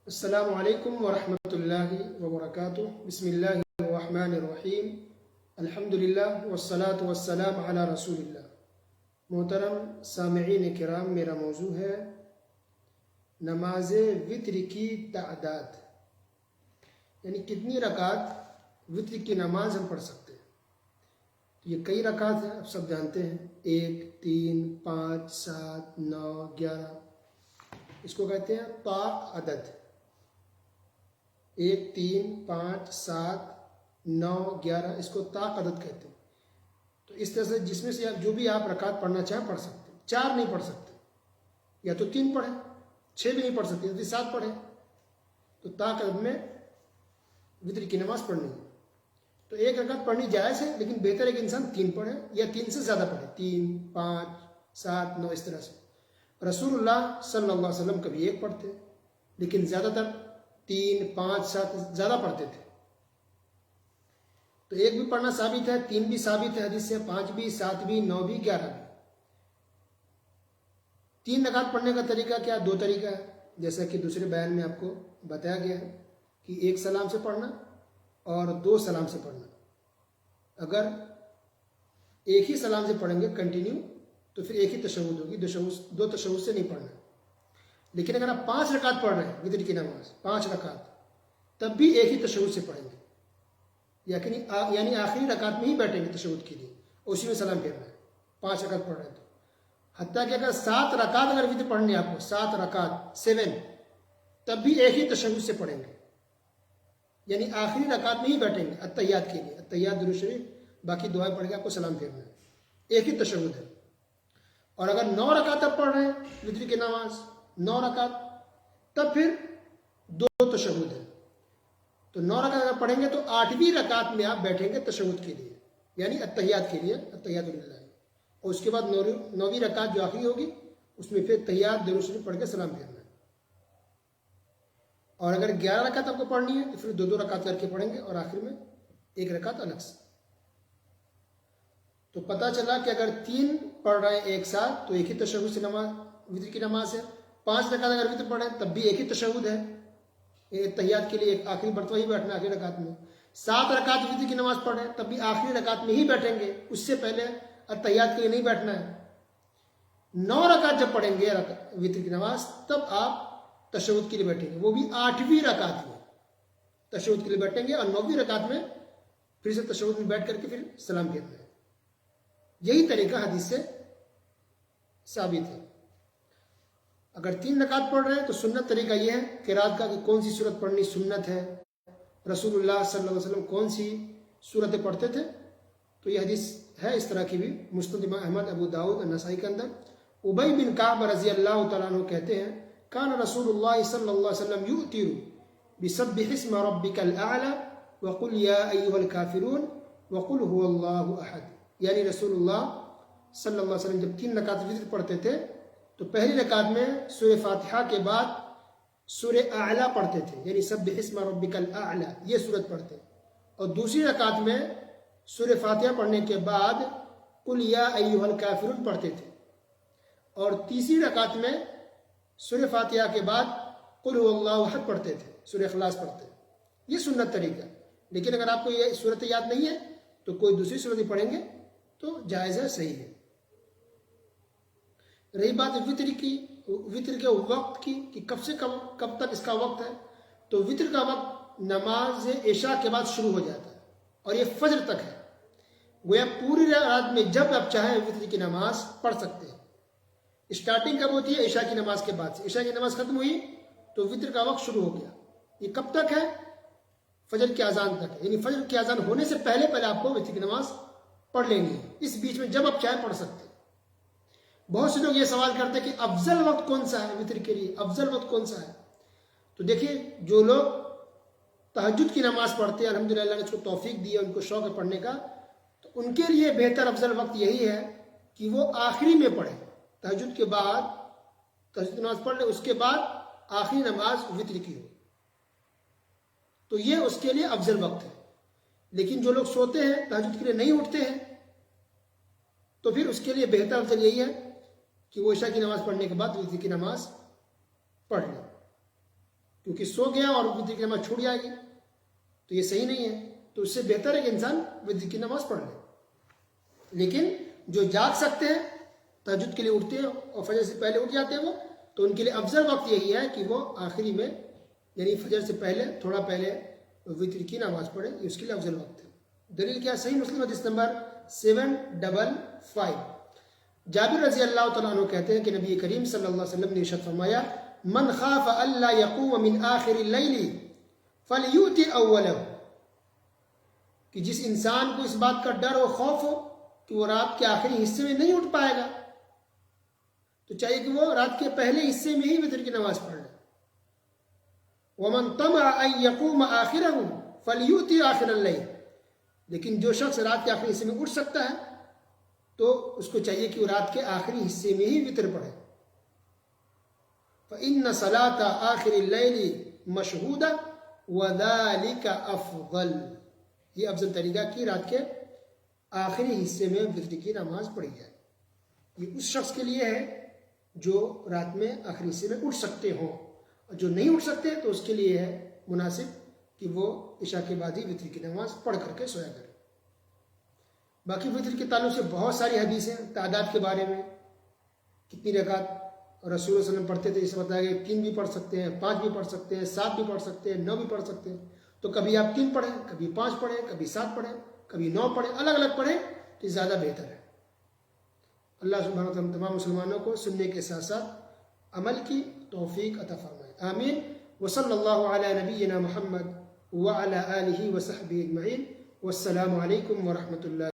السلام علیکم ورحمۃ اللہ وبرکاتہ۔ بسم اللہ الرحمن الرحیم۔ الحمد للہ والصلاة والسلام علی رسول اللہ۔ محترم سامعین کرام، میرا موضوع ہے نماز وتر کی تعداد، یعنی کتنی رکعت وتر کی نماز ہم پڑھ سکتے ہیں۔ یہ کئی رکعت ہیں، آپ سب جانتے ہیں، 1، 3، 5، 7، 9، 11۔ اس کو کہتے ہیں طا عدد، 1، 3، 5، 7، 9، 11، اس کو طا عدد کہتے ہیں۔ تو اس طرح سے جس میں سے جو بھی آپ رکعت پڑھنا چاہیں پڑھ سکتے ہیں۔ 4 نہیں پڑھ سکتے، یا تو 3 پڑھیں، 6 بھی نہیں پڑھ سکتے، یا 7 پڑھیں۔ تو طا عدد میں وتر کی نماز پڑھنی ہے۔ تو 1 رکعت پڑھنی جائز ہے، لیکن بہتر ہے کہ انسان 3 پڑھے یا 3 سے زیادہ پڑھے، 3، 5، 7، 9، اس طرح سے۔ رسول اللہ صلی اللہ علیہ وسلم کبھی 1 پڑھتے، لیکن زیادہ تر 3، 5، 7 زیادہ پڑھتے تھے۔ تو 1 بھی پڑھنا ثابت ہے، 3 بھی ثابت ہے حدیث سے، 5 بھی، 7 بھی، 9 بھی، 11 بھی۔ 3 رکعت پڑھنے کا طریقہ کیا؟ 2 طریقہ ہے، جیسا کہ دوسرے بیان میں آپ کو بتایا گیا ہے کہ 1 سلام سے پڑھنا اور 2 سلام سے پڑھنا۔ اگر ایک ہی سلام سے پڑھیں گے کنٹینیو تو پھر ایک ہی تشہد ہوگی، 2 تشہد سے نہیں پڑھنا۔ لیکن اگر آپ 5 رکعت پڑھ رہے ہیں وتر کی نماز، 5 رکعت، تب بھی ایک ہی تشہد سے پڑھیں گے، یعنی آخری رکعت میں ہی بیٹھیں گے تشہد کے لیے، اسی میں سلام پھیرنا ہے۔ 5 رکعت پڑھ رہے ہیں تو حتیٰ کہ اگر 7 رکعت اگر وتر پڑھنی ہے آپ کو، 7 رکعت 7، تب بھی ایک ہی تشہد سے پڑھیں گے، یعنی آخری رکعت میں ہی بیٹھیں گے التحیات کے لیے، التحیات درود شریف، باقی دعائیں پڑھ کے آپ کو سلام پھیرنا ہے، ایک ہی تشہد ہے۔ اور اگر 9 رکعت آپ پڑھ رہے ہیں وتر کی نماز، 9 رکعت، تب پھر 2 تشہد ہے۔ تو 9 رکعت اگر پڑھیں گے تو 8ویں رکعت میں آپ بیٹھیں گے تشہد کے لیے، یعنی التحیات کے لیے، التحیات للہ۔ اور اس کے بعد 9ویں رکعت جو آخری ہوگی، اس میں پھر تحیات درود شریف پڑھ کے سلام پھیرنا ہے۔ اور اگر 11 رکعت آپ کو پڑھنی ہے تو پھر 2 رکعت کر کے پڑھیں گے، اور آخر میں 1 رکعت الگ سے۔ تو پتہ چلا کہ اگر 3 پڑھ رہے ہیں ایک ساتھ تو ایک ہی تشہد سے نماز وتر کی نماز ہے۔ 5 رکعت اگر وتر پڑھ رہے ہیں تب بھی ایک ہی تشہد ہے، تحیات کے لیے ایک آخری مرتبہ ہی بیٹھنا ہے آخری رکعت میں۔ 7 رکعت وتر کی نماز پڑھ رہے ہیں تب بھی آخری رکعت میں ہی بیٹھیں گے، اس سے پہلے تحیات کے لیے نہیں بیٹھنا ہے۔ 9 رکعت جب پڑھیں گے وتر کی نماز، تب آپ تشہد کے لیے بیٹھیں گے، وہ بھی 8ویں رکعت میں تشہد کے لیے بیٹھیں گے، اور 9ویں رکعت میں پھر سے تشہد میں بیٹھ کر کے پھر سلام پھیرنا ہے۔ یہی طریقہ حدیث سے ثابت ہے۔ اگر 3 رکعت پڑھ رہے ہیں تو سنت طریقہ یہ ہے قرات کا کہ کون سی سورت پڑھنی سنت ہے، رسول اللہ صلی اللہ علیہ وسلم کون سی سورتیں پڑھتے تھے۔ تو یہ حدیث ہے اس طرح کی بھی، مسند امام احمد، ابو داؤد اور نسائی کے اندر۔ ابی بن کعب رضی اللہ تعالیٰ عنہ کہتے ہیں، کان رسول اللہ صلی اللہ علیہ وسلم یؤتر بسبح اسم ربک الاعلی وقل یا ایھا الکافرون وقل هو اللہ احد۔ یعنی رسول اللہ صلی اللہ علیہ وسلم جب 3 رکعت وتر پڑھتے تھے تو پہلی رکعت میں سورہ فاتحہ کے بعد سورہ اعلیٰ پڑھتے تھے، یعنی سبح اسم ربک الاعلی، یہ سورت پڑھتے، اور دوسری رکعت میں سورہ فاتحہ پڑھنے کے بعد قل یا ایھا الکافرون پڑھتے تھے، اور تیسری رکعت میں سورہ فاتحہ کے بعد قل هو اللہ احد پڑھتے تھے، سورہ اخلاص پڑھتے۔ یہ سنت طریقہ۔ لیکن اگر آپ کو یہ سورت یاد نہیں ہے تو کوئی دوسری سورت پڑھیں گے تو جائز ہے، صحیح ہے۔ رہی بات وتر کی، وتر کے وقت کی کہ کب سے کب تک اس کا وقت ہے، تو وتر کا وقت نماز عشاء کے بعد شروع ہو جاتا ہے اور یہ فجر تک ہے۔ گویا پوری رات میں جب آپ چاہیں وتر کی نماز پڑھ سکتے ہیں۔ اسٹارٹنگ کب ہوتی ہے؟ عشاء کی نماز کے بعد سے، عشاء کی نماز ختم ہوئی تو وتر کا وقت شروع ہو گیا۔ یہ کب تک ہے؟ فجر کی اذان تک ہے، یعنی فجر کی اذان ہونے سے پہلے آپ کو وتر کی نماز پڑھ لینی ہے۔ اس بیچ میں جب آپ چاہیں پڑھ سکتے ہیں۔ بہت سے لوگ یہ سوال کرتے ہیں کہ افضل وقت کون سا ہے وتر کے لیے، افضل وقت کون سا ہے؟ تو دیکھیے، جو لوگ تہجد کی نماز پڑھتے ہیں، الحمدللہ اللہ نے اس کو توفیق دی ہے، ان کو شوق ہے پڑھنے کا، تو ان کے لیے بہتر افضل وقت یہی ہے کہ وہ آخری میں پڑھیں، تہجد کے بعد تہجد کی نماز پڑھ لیں، اس کے بعد آخری نماز وتر کی ہو، تو یہ اس کے لیے افضل وقت ہے۔ لیکن جو لوگ سوتے ہیں، تہجد کے لیے نہیں اٹھتے ہیں، تو پھر اس کے لیے بہتر افضل یہی ہے کہ وہ عشاء کی نماز پڑھنے کے بعد وتر کی نماز پڑھ لیں۔ کیونکہ سو گیا اور وتر کی نماز چھوٹ جائے گی تو یہ صحیح نہیں ہے. تو اس سے بہتر ہے کہ انسان وتر کی نماز پڑھ لے. لیکن جو جاگ سکتے ہیں، تہجد کے لیے اٹھتے ہیں اور فجر سے پہلے اٹھ جاتے ہیں وہ، تو ان کے لیے افضل وقت یہی ہے کہ وہ آخری میں یعنی فجر سے پہلے تھوڑا پہلے وتر کی نماز پڑھیں، یہ اس کے لیے افضل وقت ہے. دلیل کیا؟ صحیح مسلم حدیث نمبر 755. جابر رضی اللہ تعالیٰ عنہ کہتے ہیں کہ نبی کریم صلی اللہ علیہ وسلم نے ارشاد فرمایا من خاف الا يقوم من آخر اللیل فلیؤتر اولہ، کہ جس انسان کو اس بات کا ڈر و خوف ہو کہ وہ رات کے آخری حصے میں نہیں اٹھ پائے گا تو چاہیے کہ وہ رات کے پہلے حصے میں ہی وتر کی نماز پڑھ لے. ومن طمع ان يقوم آخرہ فلیؤتر آخر اللیل، لیکن جو شخص رات کے آخری حصے میں اٹھ سکتا ہے تو اس کو چاہیے کہ وہ رات کے آخری حصے میں ہی وتر پڑھے. فإن صلاة آخر الليل مشہودہ وذلك افضل، یہ افضل طریقہ کہ رات کے آخری حصے میں وتر کی نماز پڑھی جائے. یہ اس شخص کے لیے ہے جو رات میں آخری حصے میں اٹھ سکتے ہوں، اور جو نہیں اٹھ سکتے تو اس کے لیے ہے مناسب کہ وہ عشاء کے بعد ہی وتر کی نماز پڑھ کر کے سویا کرے. باقی وتر کے تعلق سے بہت ساری حدیثیں، تعداد کے بارے میں کتنی رکعت رسول صلی اللہ علیہ وسلم پڑھتے تھے اسے بتایا گیا 3 بھی پڑھ سکتے ہیں، 5 بھی پڑھ سکتے ہیں، 7 بھی پڑھ سکتے ہیں، 9 بھی پڑھ سکتے ہیں. تو کبھی آپ 3 پڑھیں، کبھی 5 پڑھیں، کبھی 7 پڑھیں، کبھی 9 پڑھیں، الگ الگ پڑھیں تو زیادہ بہتر ہے. اللہ سبحانہ وتعالیٰ تمام مسلمانوں کو سننے کے ساتھ ساتھ عمل کی توفیق عطا فرمائے. آمین. وصلی اللہ علی نبینا محمد وعلی آلہ وصحبہ اجمعین. والسلام علیکم ورحمۃ اللہ.